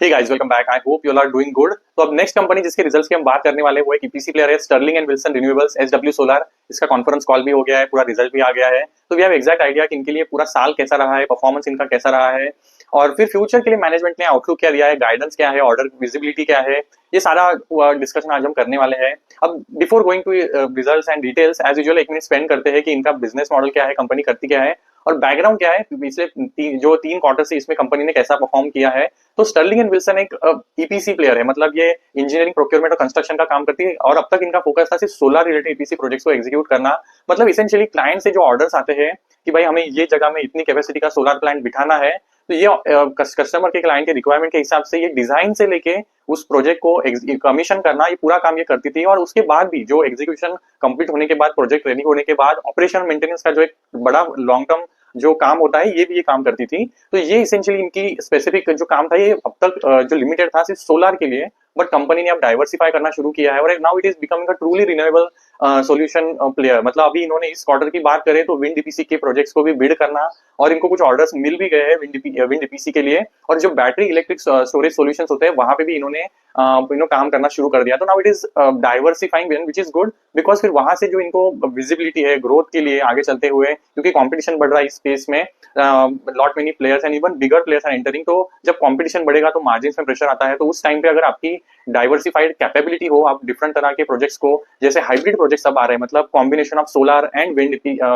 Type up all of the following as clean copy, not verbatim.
Hey guys, welcome back. I hope you are doing good. तो अब next company जिसके results की हम बात करने वाले हैं वो एक ईपीसी प्लेयर है, Sterling and Wilson renewables SW solar. इसका कॉन्फ्रेंस कॉल भी हो गया है, पूरा रिजल्ट भी आ गया है। तो वी हैव एग्जैक्ट आइडिया कि इनके लिए पूरा साल कैसा रहा है, परफॉर्मेंस इनका कैसा रहा है, और फिर फ्यूचर के लिए मैनेजमेंट ने आउटलुक क्या दिया है, गाइडेंस क्या है, ऑर्डर विजिबिलिटी क्या है। ये सारा डिस्कशन आज हम करने वाले हैं। अब before going to results and details, as usual एक मिनट स्पेंड करते हैं कि इनका बिजनेस मॉडल क्या है, कंपनी करती क्या है और बैकग्राउंड क्या है, पिछले जो 3 क्वार्टर से इसमें कंपनी ने कैसा परफॉर्म किया है। तो स्टर्लिंग एंड विल्सन एक ईपीसी प्लेयर है, मतलब ये इंजीनियरिंग, प्रोक्योरमेंट और कंस्ट्रक्शन का काम करती है, और अब तक इनका फोकस था सिर्फ सोलर रिलेटेड ईपीसी प्रोजेक्ट्स को एग्जीक्यूट करना। मतलब इसेंशियली क्लाइंट से जो ऑर्डर्स आते हैं कि भाई हमें ये जगह में इतनी कैपेसिटी का सोलर प्लांट बिठाना है, तो ये कस्टमर के, क्लाइंट के रिक्वायरमेंट के हिसाब से ये डिजाइन से लेके उस प्रोजेक्ट को कमीशन करना, ये पूरा काम ये करती थी। और उसके बाद भी जो एग्जीक्यूशन कंप्लीट होने के बाद, प्रोजेक्ट रेडी होने के बाद, ऑपरेशन मेंटेनेंस का जो एक बड़ा लॉन्ग टर्म जो काम होता है, ये भी ये काम करती थी। तो ये इसेंशियली इनकी स्पेसिफिक जो काम था, ये अब तक जो लिमिटेड था सिर्फ सोलर के लिए, बट कंपनी ने अब डाइवर्सिफाई करना शुरू किया है और now it is becoming a truly renewable solution player. मतलब अभी इन्होंने इस क्वार्टर की बात करें तो विंड ईपीसी के प्रोजेक्ट्स को भी बिड करना, और इनको कुछ ऑर्डर्स मिल भी गए हैं विंड ईपीसी के लिए। और जो बैटरी इलेक्ट्रिक स्टोरेज सॉल्यूशंस होते हैं वहां पे भी इन्होंने काम करना शुरू कर दिया। तो now it is diversifying, which is good, because फिर वहां से जो इनको विजिबिलिटी है ग्रोथ के लिए आगे चलते हुए, क्योंकि कंपटीशन बढ़ रहा है इस स्पेस में, lot many players and even bigger players are entering. तो जब कंपटीशन बढ़ेगा तो मार्जिन में प्रेशर आता है। तो उस टाइम पे अगर आपकी डाइवर्सिफाइड कैपेबिलिटी हो, आप डिफरेंट तरह के प्रोजेक्ट्स को, जैसे हाइब्रिड प्रोजेक्ट्स अब आ रहे हैं, मतलब combination of solar and wind,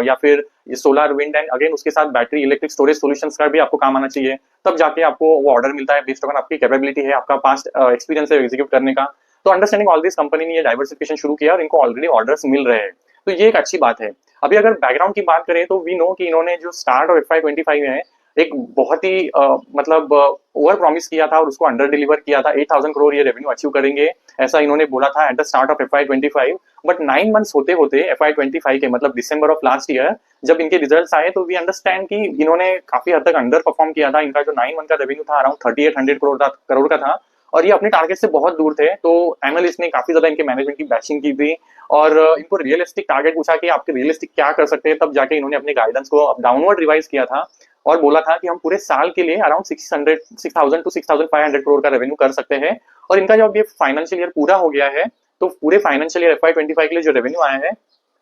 या फिर सोलर विंड एंड अगेन उसके साथ बैटरी इलेक्ट्रिक स्टोरेज सॉल्यूशंस का भी आपको काम आना चाहिए, तब जाके आपको वो ऑर्डर मिलता है बेस्ड ऑन आपकी कैपेबिलिटी है, आपका पास्ट एक्सपीरियंस है एग्जीक्यूट करने का। तो अंडरस्टैंडिंग ऑल दिस, कंपनी ने ये डाइवर्सिफिकेशन शुरू किया और इनको ऑलरेडी ऑर्डर्स मिल रहे हैं। तो ये एक अच्छी बात है। अभी अगर बैकग्राउंड की बात करें तो वी नो कि इन्होंने जो स्टार्ट ऑफ FY25 है, एक बहुत ही मतलब ओवर प्रॉमिस किया था और उसको अंडर डिलीवर किया था। 8,000 करोड़ ये रेवेन्यू अचीव करेंगे, ऐसा इन्होंने बोला था at the start of FY25। But 9 months होते होते FY25 के, मतलब दिसंबर ऑफ लास्ट ईयर, जब इनके रिजल्ट्स आए तो वी अंडरस्टैंड कि इन्होंने काफी हद तक अंडर परफॉर्म किया था। इनका जो 9 मंथ का रेवेन्यू था अराउंड 3800 करोड़ का था, और ये अपने टारगेट से बहुत दूर थे। तो एनालिस्ट ने काफी ज्यादा इनके मैनेजमेंट की बैशिंग की थी और इनको रियलिस्टिक टारगेट पूछा कि आपके रियलिस्टिक क्या कर सकते हैं, तब जाके इन्होंने अपने गाइडेंस को डाउनवर्ड रिवाइज किया था और बोला था कि हम पूरे साल के लिए अराउंड 6,000 to 6,500 करोड़ का रेवेन्यू कर सकते हैं। और इनका जब ये फाइनेंशियल ईयर पूरा हो गया है, तो पूरे फाइनेंशियल ईयर FY25 के लिए जो रेवेन्यू आया है,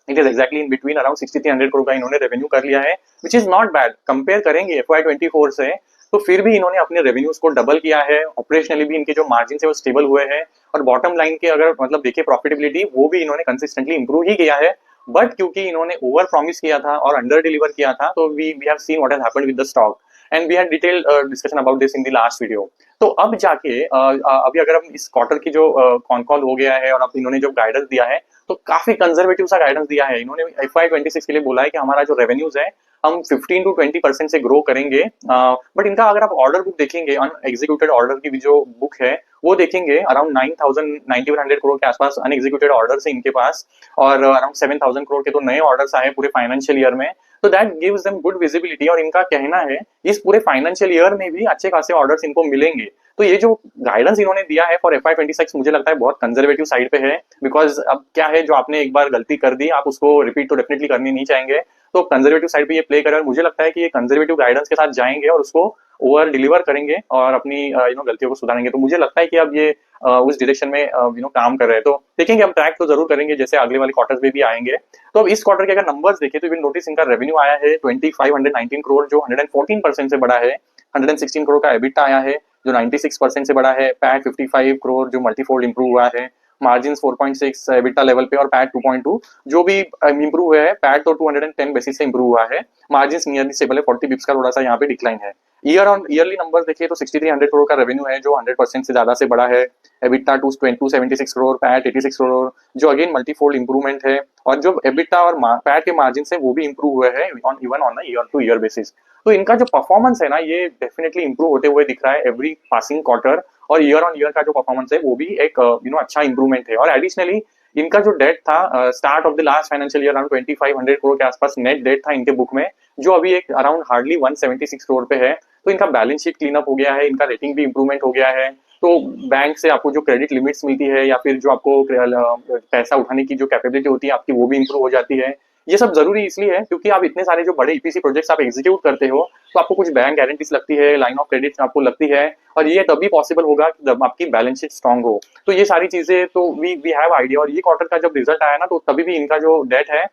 it is exactly in between around 6,300 crore का इन्होंने रेवेन्यू कर लिया है, which is not bad. Compare करेंगे FY24 से, तो फिर भी इन्होंने अपने रेवेन्यूज को डबल किया है। ऑपरेशनली भी इनके जो मार्जिन है वो स्टेबल हुए हैं, और बॉटम लाइन के अगर मतलब देखिए प्रॉफिटेबिलिटी, वो भी इन्होंने कंसिस्टेंटली इंप्रूव ही किया है। बट क्योंकि इन्होंने ओवर प्रॉमिस किया था और अंडर डिलीवर किया था, तो we have seen what has happened with the stock, and we had detailed discussion about this in the last video. तो अब जाके अभी अगर हम इस क्वार्टर की जो कॉन कॉल हो गया है और अब इन्होंने जो गाइडेंस दिया है, तो काफी कंजर्वेटिव सा गाइडेंस दिया है। इन्होंने FY26 के लिए बोला है कि हमारा जो रेवेन्यूज है हम 15 to 20% से ग्रो करेंगे। बट इनका अगर आप ऑर्डर बुक देखेंगे, अनएग्जीक्यूटेड ऑर्डर की जो बुक है वो देखेंगे, अराउंड 9,100 करोड़ के आसपास अनएग्जीक्यूटेड ऑर्डर है इनके पास, और अराउंड 7,000 करोड़ के तो नए ऑर्डर्स आए पूरे फाइनेंशियल ईयर में। तो that gives them good visibility, और इनका कहना है इस पूरे फाइनेंशियल ईयर में भी अच्छे खासे ऑर्डर्स इनको मिलेंगे। तो ये जो गाइडेंस इन्होंने दिया है फॉर FY26, मुझे लगता है बहुत कंजर्वेटिव साइड पे है। बिकॉज अब क्या है, जो आपने एक बार गलती कर दी, आप उसको रिपीट तो डेफिनेटली करनी नहीं चाहेंगे। तो कंजर्वेटिव साइड पे ये प्ले करे, और मुझे लगता है कि ये कंजर्वेटिव गाइडेंस के साथ जाएंगे और उसको ओवर डिलीवर करेंगे और अपनी गलतियों को सुधारेंगे। तो मुझे लगता है कि अब ये उस डायरेक्शन में काम कर रहे हैं। तो देखेंगे, हम ट्रैक तो जरूर करेंगे जैसे अगले वाले क्वार्टर्स में भी आएंगे। तो अब इस क्वार्टर के अगर नंबर्स देखें तो विल नोटिस इनका रेवेन्यू आया है 2,519 करोड़, जो 114% से बड़ा है। 116 करोड़ का एबिटा आया है, जो 96% से बड़ा है। पैट 55 करोड़, जो मल्टीफोल्ड इंप्रूव हुआ है। मार्जिन 4.6 एबिटा लेवल पे, और पैट 2.2 जो भी इंप्रूव हुआ है। पैट तो 210 बेसिस से इंप्रूव हुआ है। मार्जिन नियरली स्टेबल है, 40 बिप्स का थोड़ा सा यहाँ पे डिक्लाइन है। ईयर ऑन ईयरली नंबर देखिए तो 6,300 करोड़ का रेवेन्यू है, जो 100% से ज्यादा से बड़ा है। एबिटा 276 करोड़, पैट 86 करोड़, जो अगेन मल्टीफोल्ड इंप्रूवमेंट है। और जो एबिटा और पैट के मार्जिन है वो भी इंप्रूव हुए हैं even on year two year basis. तो इनका जो परफॉर्मेंस है ना, ये डेफिनेटली इंप्रूव होते हुए दिख रहा है एवरी पासिंग क्वार्टर, और ईयर ऑन ईयर का जो परफॉर्मेंस है वो भी एक अच्छा इंप्रूवमेंट है। और एडिशनली इनका जो डेट था start of the last financial year, around 2,500 crore के आसपास नेट डेट था इनके बुक में, जो अभी एक अराउंड हार्डली 176 करोड़ पे है। तो इनका बैलेंस शीट क्लीन अप हो गया है, इनका रेटिंग भी इंप्रूवमेंट हो गया है। तो बैंक से आपको जो क्रेडिट लिमिट्स मिलती है, या फिर जो आपको पैसा उठाने की जो कैपेबिलिटी होती है आपकी, वो भी इंप्रूव हो जाती है। ये सब जरूरी इसलिए है क्योंकि आप इतने सारे जो बड़े ईपीसी प्रोजेक्ट्स आप एग्जीक्यूट करते हो तो आपको कुछ बैंक गारंटीज लगती है, लाइन ऑफ क्रेडिट आपको लगती है, और ये तभी पॉसिबल होगा जब आपकी बैलेंस शीट स्ट्रांग हो। तो ये सारी चीजें तो वी हैव आइडिया, और ये क्वार्टर का जब रिजल्ट आया ना तो तभी भी इनका जो डेट है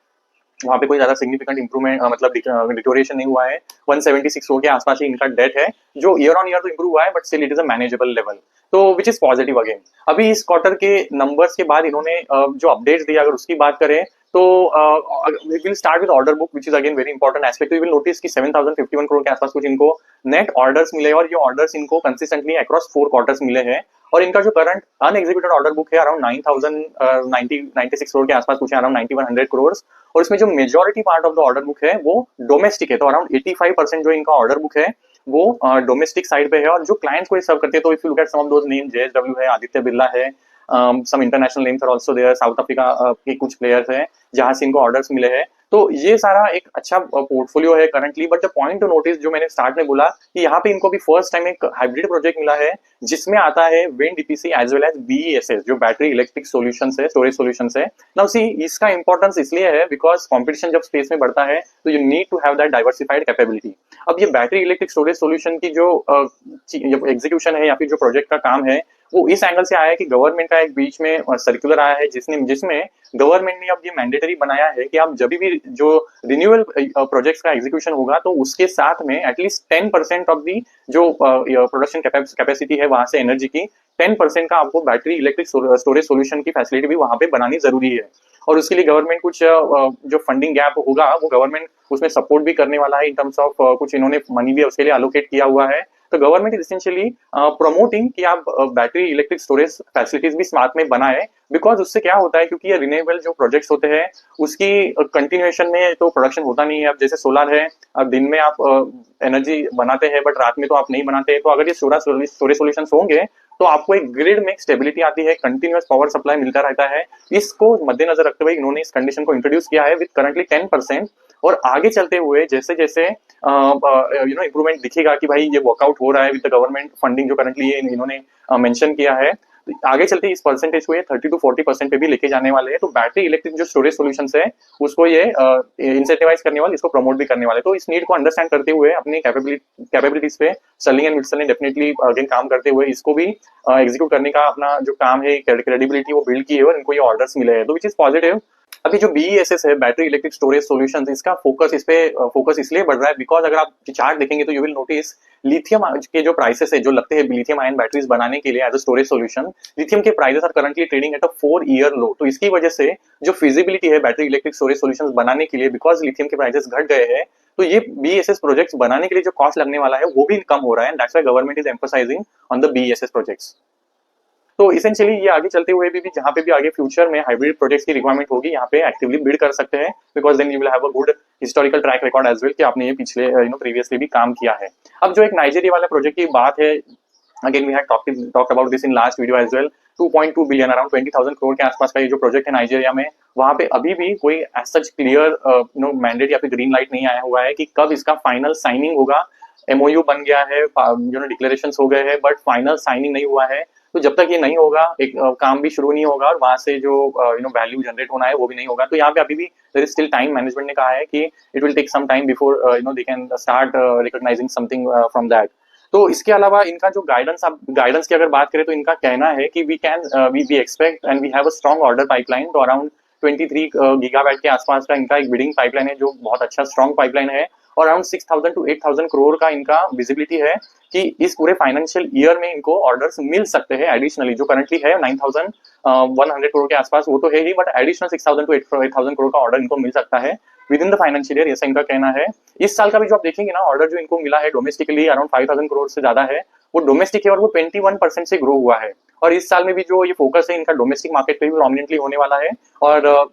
वहाँ पे कोई ज्यादा सिग्निफिकेंट इंप्रूवमेंट मतलब डिटोरेशन नहीं हुआ है। 176 के आसपास ही इनका डेट है, जो ईयर ऑन ईयर तो इंप्रूव हुआ है but still it is a manageable level, तो विच इज पॉजिटिव अगेन। अभी इस क्वार्टर के नंबर्स के बाद इन्होंने जो अपडेट्स दिए अगर उसकी बात करें तो we will start with order book which is again very important aspect. You will notice कि 7051 करोड़ के आसपास कुछ इनको नेट ऑर्डर्स मिले, और ये ऑर्डर्स इनको कंसिस्टेंटली अक्रॉस 4 क्वार्टर्स मिले हैं। और इनका जो करंट अनएग्जीक्यूटेड ऑर्डर बुक है अराउंड 96 करोड़ के आसपास कुछ है, अराउंड 9100 करोड़, और इसमें जो majority part of the order book है वो डोमेस्टिक है। तो अराउंड 85% जो इनका ऑर्डर बुक है वो डोमेस्टिक साइड पे है, और जो क्लाइंट्स को सर्व करते हैं तो if you look at some of those name, JSW है, आदित्य बिरला है, some international names are also there, South Africa के कुछ प्लेयर्स हैं जहां से इनको ऑर्डर्स मिले हैं। तो ये सारा एक अच्छा पोर्टफोलियो है currently. But the point two notice जो मैंने स्टार्ट में बोला कि यहाँ पे इनको भी फर्स्ट टाइम एक हाइब्रिड प्रोजेक्ट मिला है जिसमें आता है wind EPC as well as BESS, जो बैटरी इलेक्ट्रिक सॉल्यूशंस है, स्टोरेज सॉल्यूशंस है। नाउ सी इसका इंपॉर्टेंस इसलिए है बिकॉज कंपटीशन जब स्पेस में बढ़ता है तो you need to have that diversified capability. अब ये बैटरी इलेक्ट्रिक स्टोरेज सॉल्यूशन की जो एग्जीक्यूशन है या फिर जो प्रोजेक्ट का काम है वो इस एंगल से आया है कि गवर्नमेंट का एक बीच में सर्कुलर आया है जिसमें गवर्नमेंट ने अब ये मैंडेटरी बनाया है कि आप जब भी जो रिन्यूएबल प्रोजेक्ट्स का एग्जीक्यूशन होगा तो उसके साथ में एटलीस्ट 10% ऑफ दी जो प्रोडक्शन कैपेसिटी है वहां से एनर्जी की 10% का आपको बैटरी इलेक्ट्रिक स्टोरेज सॉल्यूशन की फैसिलिटी भी वहां पे बनानी जरूरी है। और उसके लिए गवर्नमेंट कुछ जो फंडिंग गैप होगा वो गवर्नमेंट उसमें सपोर्ट भी करने वाला है इन टर्म्स ऑफ कुछ इन्होंने मनी भी उसके लिए एलोकेट किया हुआ है। तो गवर्नमेंट इज एसेंशियली प्रमोटिंग कि आप बैटरी इलेक्ट्रिक स्टोरेज फैसिलिटीज भी साथ में बनाए, बिकॉज उससे क्या होता है क्योंकि ये रिन्यूएबल जो प्रोजेक्ट्स होते हैं उसकी कंटिन्यूएशन में तो प्रोडक्शन होता नहीं है। अब जैसे सोलर है, अब दिन में आप एनर्जी बनाते हैं बट रात में तो आप नहीं बनाते, तो अगर ये स्टोरेज सॉल्यूशन होंगे तो आपको एक ग्रिड में स्टेबिलिटी आती है, कंटिन्यूअस पावर सप्लाई मिलता रहता है। इसको मद्देनजर रखते हुए इन्होंने इस कंडीशन को इंट्रोड्यूस किया है विद करंटली 10%। और आगे चलते हुए जैसे जैसे इंप्रूवमेंट दिखेगा कि भाई ये वर्कआउट हो रहा है विद द गवर्नमेंट फंडिंग जो करंटली इन्होंने मेंशन किया है, आगे चलते इस परसेंटेज को ये 30 to 40% पे भी लेके जाने वाले हैं। तो बैटरी इलेक्ट्रिक जो स्टोरेज सॉल्यूशंस है उसको ये इंसेंटिवाइज करने वाले, इसको प्रमोट भी करने वाले। तो इस नीड को अंडरस्टैंड करते हुए अपनी कैपेबिलिटीज पे स्टर्लिंग एंड विल्सन ने डेफिनेटली अगेन काम करते हुए इसको भी एग्जीक्यूट करने का अपना जो काम है, क्रेडिबिलिटी वो बिल्ड की है और इनको ये ऑर्डर्स मिले हैं, तो विच इज पॉजिटिव। अभी जो बीईएसएस है, बैटरी इलेक्ट्रिक स्टोरेज सॉल्यूशंस, इसका फोकस इस पे फोकस इसलिए बढ़ रहा है बिकॉज अगर आप चार्ट देखेंगे तो यू विल नोटिस लिथियम के जो प्राइसेस है जो लगते हैं लिथियम आयन बैटरीज बनाने के लिए as a storage solution, lithium के prices are currently trading at a 4-year low. तो इसकी वजह से जो फिजिबिलिटी है बैटरी इलेक्ट्रिक स्टोरेज सॉल्यूशंस बनाने के लिए, बिकॉज लिथियम के प्राइसेस घट गए हैं, तो ये बीएसएस प्रोजेक्ट्स बनाने के लिए जो कॉस्ट लगने वाला है वो भी कम हो रहा है, and that's why government is emphasising on the BSS projects. तो इसेंशियली ये आगे चलते हुए भी जहां पे भी आगे फ्यूचर में हाइब्रिड प्रोजेक्ट्स की रिक्वायरमेंट होगी यहाँ पे एक्टिवली बिल्ड कर सकते हैं, because then you will have a good historical track record as well कि आपने ये पिछले प्रीवियसली भी काम किया है। अब जो एक नाइजीरिया वाला प्रोजेक्ट की बात है, again we had talked about this in last video as well, 2.2 billion around 20,000 crore के आसपास का ये जो प्रोजेक्ट है नाइजीरिया में, वहां पे अभी भी कोई एज सच क्लियर मैंडेट या फिर ग्रीन लाइट नहीं आया हुआ है कि कब इसका फाइनल साइनिंग होगा। एमओयू बन गया है, डिक्लेरेशंस हो गए हैं, बट फाइनल साइनिंग नहीं हुआ है। तो जब तक ये नहीं होगा एक काम भी शुरू नहीं होगा और वहां से जो वैल्यू जनरेट होना है वो भी नहीं होगा। तो यहाँ पे अभी भी there is still time, management ने कहा है कि it will take some time before they can start recognizing something from that. तो इसके अलावा इनका जो गाइडेंस की अगर बात करें तो इनका कहना है कि we expect and we have a strong order pipeline. तो अराउंड 23 गीगावाट के आसपास का इनका एक बिडिंग पाइपलाइन है जो बहुत अच्छा स्ट्रॉन्ग पाइपलाइन है, और अराउंड 6,000 to 8,000 करोड़ का इनका विजिबिलिटी है कि इस पूरे फाइनेंशियल ईयर में इनको ऑर्डर्स मिल सकते हैं एडिशनली। जो करंटली है 9,100 करोड़ के आसपास वो तो है ही, बट एडिशनल 6,000 to 8,000 करोड़ का ऑर्डर इनको मिल सकता है with in the financial year, ऐसा इनका कहना है। इस साल का भी जो आप देखेंगे ना ऑर्डर जो इनको मिला है डोमेस्टिकली अराउंड 5,000 करोड़ से ज्यादा है, वो डोमेस्टिक है और वो 21% से ग्रो हुआ है। और इस साल में भी जो ये फोकस है इनका डोमेस्टिक मार्केट पे भी प्रोमिनेंटली होने वाला है, और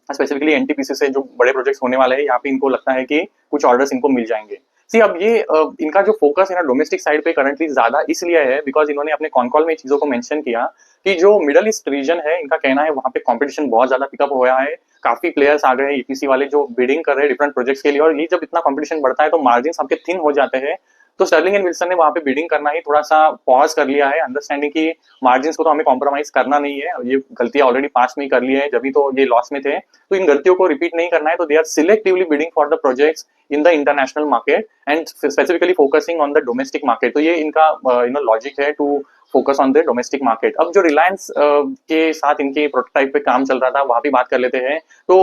स्पेसिफिकली एनटीपीसी से जो बड़े प्रोजेक्ट्स होने वाले हैं यहाँ पे इनको लगता है कि कुछ ऑर्डर्स इनको मिल जाएंगे। सी अब ये इनका जो फोकस है ना डोमेस्टिक साइड पे करंटली ज्यादा इसलिए है बिकॉज इन्होंने अपने कॉनकॉल में चीजों को मेंशन किया कि जो मिडल ईस्ट रीजन है इनका कहना है वहाँ पे कंपटीशन बहुत ज्यादा पिकअप हो गया है, काफी प्लेयर्स आ गए हैं ईपीसी वाले जो बिडिंग कर रहे हैं डिफरेंट प्रोजेक्ट्स के लिए, और ये जब इतना कंपटीशन बढ़ता है तो मार्जिन आपके थिन हो जाते हैं। तो स्टर्लिंग एंड विल्सन ने वहां पे बिडिंग करना ही थोड़ा सा पॉज कर लिया है, अंडरस्टैंडिंग की मार्जिन को तो हमें कॉम्प्रोमाइज करना नहीं है, ये गलतियां ऑलरेडी पास्ट में कर ली है, जब भी तो ये लॉस में थे, तो इन गलतियों को रिपीट नहीं करना है, तो they are selectively bidding for the projects in the international market and specifically focusing on the domestic market. तो ये इनका लॉजिक है to focus on the domestic market. अब जो रिलायंस के साथ इनके प्रोटोटाइप पे काम चल रहा था वहां भी बात कर लेते हैं। तो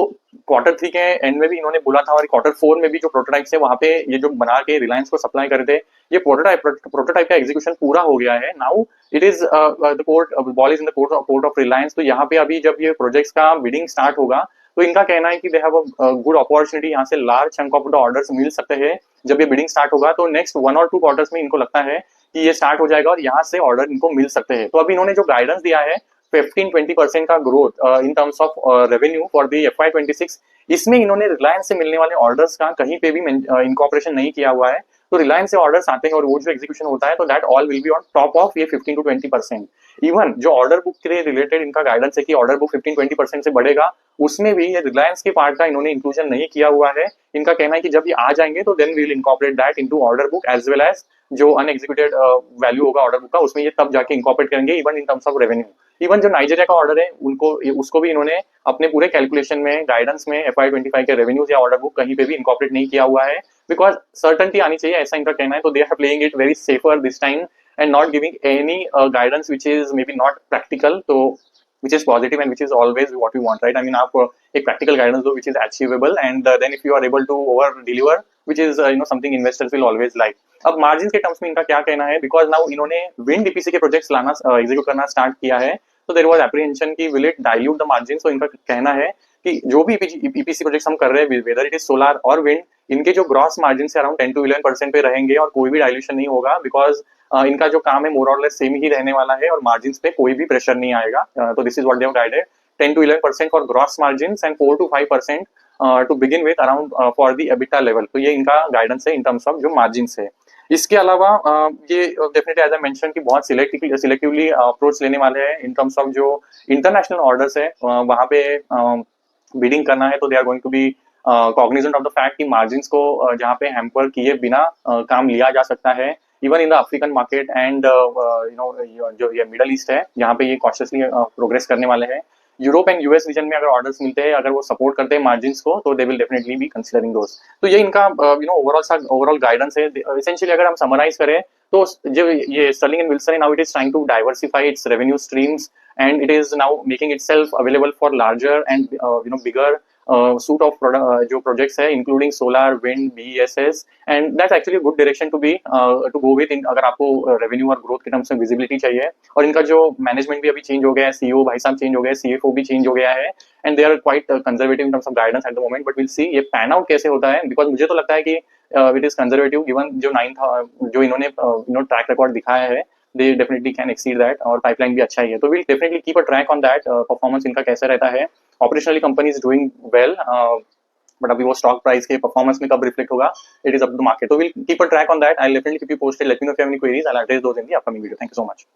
Q3 के एंड में भी इन्होंने बोला था, और Q4 में भी जो प्रोटोटाइप्स है वहां पे ये जो बना के रिलायंस को सप्लाई कर थे, ये प्रोटोटाइप का एग्जीक्यूशन पूरा हो गया है। Now it is the court, ball is in the court of Reliance. तो यहाँ पे अभी जब ये प्रोजेक्ट्स का बिडिंग स्टार्ट होगा तो इनका कहना है कि they have a good opportunity, यहाँ से large chunk of the orders मिल सकते हैं जब ये बिडिंग स्टार्ट होगा। तो नेक्स्ट 1 और 2 क्वार्टर्स में इनको लगता है कि ये स्टार्ट हो जाएगा और यहाँ से ऑर्डर इनको मिल सकते हैं। तो अभी इन्होंने जो गाइडेंस दिया है 15-20% का growth in terms of revenue for the FY26, इसमें इन्होंने रिलायंस से मिलने वाले ऑर्डर्स का कहीं पे भी इनकॉर्पोरेशन नहीं किया हुआ है। तो रिलायंस से ऑर्डर्स आते हैं और वो जो एग्जीक्यूशन होता है तो that all will be on top of ये 15-20%। इवन जो ऑर्डर बुक के रिलेटेड इनका गाइडेंस है कि ऑर्डर बुक 15-20% से बढ़ेगा, उसमें भी ये रिलायंस के पार्ट का इन्होंने इंक्लूजन नहीं किया हुआ है। इनका कहना है कि जब ये आ जाएंगे तो then we will incorporate that into order book as well as जो अनएक्सिक्यूटेड वैल्यू होगा ऑर्डर बुक का, उसमें ये तब जाके इनकॉर्पोरेट करेंगे even in terms of revenue. Even जो नाइजीरिया का ऑर्डर है उनको उसको भी इन्होंने अपने पूरे कैलकुलेशन में गाइडेंस में FY25 के रेवेन्यूज या ऑर्डर बुक कहीं पे भी इनकॉर्पोरेट नहीं किया हुआ है, बिकॉज सर्टेनिटी आनी चाहिए, ऐसा इनका कहना है। तो they are playing it very safer this time and not giving any guidance which is maybe not practical, so which is positive and which is always what we want, right? I mean, आप एक practical guidance दो which is achievable and then if you are able to over deliver which is something investors will always like. अब margins के terms में इनका क्या कहना है, because now इन्होंने wind EPC के projects लाना execute करना start किया है, तो there was apprehension कि will it dilute the margins। तो इनका कहना है कि जो भी EPC प्रोजेक्ट्स हम कर रहे हैं whether it is solar और wind, इनके जो ग्रॉस मार्जिन से अराउंड 10-11% पे रहेंगे और कोई भी डाइल्यूशन नहीं होगा, बिकॉज इनका जो काम है मोर और लेस सेम ही रहने वाला है और मार्जिन पे कोई भी प्रेशर नहीं आएगा। तो this is what they have guided, 10-11% for gross margin and 4-5% to begin with around for the EBITDA level. तो ये इनका गाइडेंस है इन टर्म्स ऑफ जो मार्जिन है। इसके अलावा ये डेफिनेटली एज आई मेंशन कि बहुत सिलेक्टिवली अप्रोच लेने वाले हैं इन टर्म्स ऑफ जो इंटरनेशनल ऑर्डर्स है वहां पे बिडिंग करना है। तो they are going to be cognizant of the fact कि मार्जिन को जहाँ पे हैम्पर किए बिना काम लिया जा सकता है, even in the African market and जो ये मिडल ईस्ट है जहाँ पे ये कॉशियसली प्रोग्रेस करने वाले हैं। यूरोप एंड US रीजन में अगर ऑर्डर्स मिलते हैं, अगर वो सपोर्ट करते हैं मार्जिन्स को, तो they will definitely be considering those. तो ये इनका ओवरऑल गाइडेंस है। एसेंशियली अगर हम समराइज करें तो जो ये Sterling and Wilson now it is trying to diversify its revenue streams and it is now making itself available for larger and bigger suite of जो projects है including solar, wind, BESS, and that's actually a good direction to be to go with अगर आपको revenue और growth के terms में visibility चाहिए। और इनका जो management भी अभी change हो गया है, CEO भाई साहब change हो गए, CFO भी change हो गया है, and they are quite conservative in terms of guidance at the moment, but we'll see ये pan out कैसे होता है, because मुझे तो लगता है कि it is conservative given जो 9 जो इन्होंने track record दिखाया है, they definitely can exceed that और pipeline भी अच्छा ही है। तो we'll definitely keep a track on that, performance इनका कैसा रहता है। Operationally company is doing well, but अभी वो stock price के performance में कब reflect होगा, it is up to the market। तो we'll keep a track on that. I'll definitely keep you posted. Let me know if you have any queries. I'll address those in the upcoming video. Thank you so much.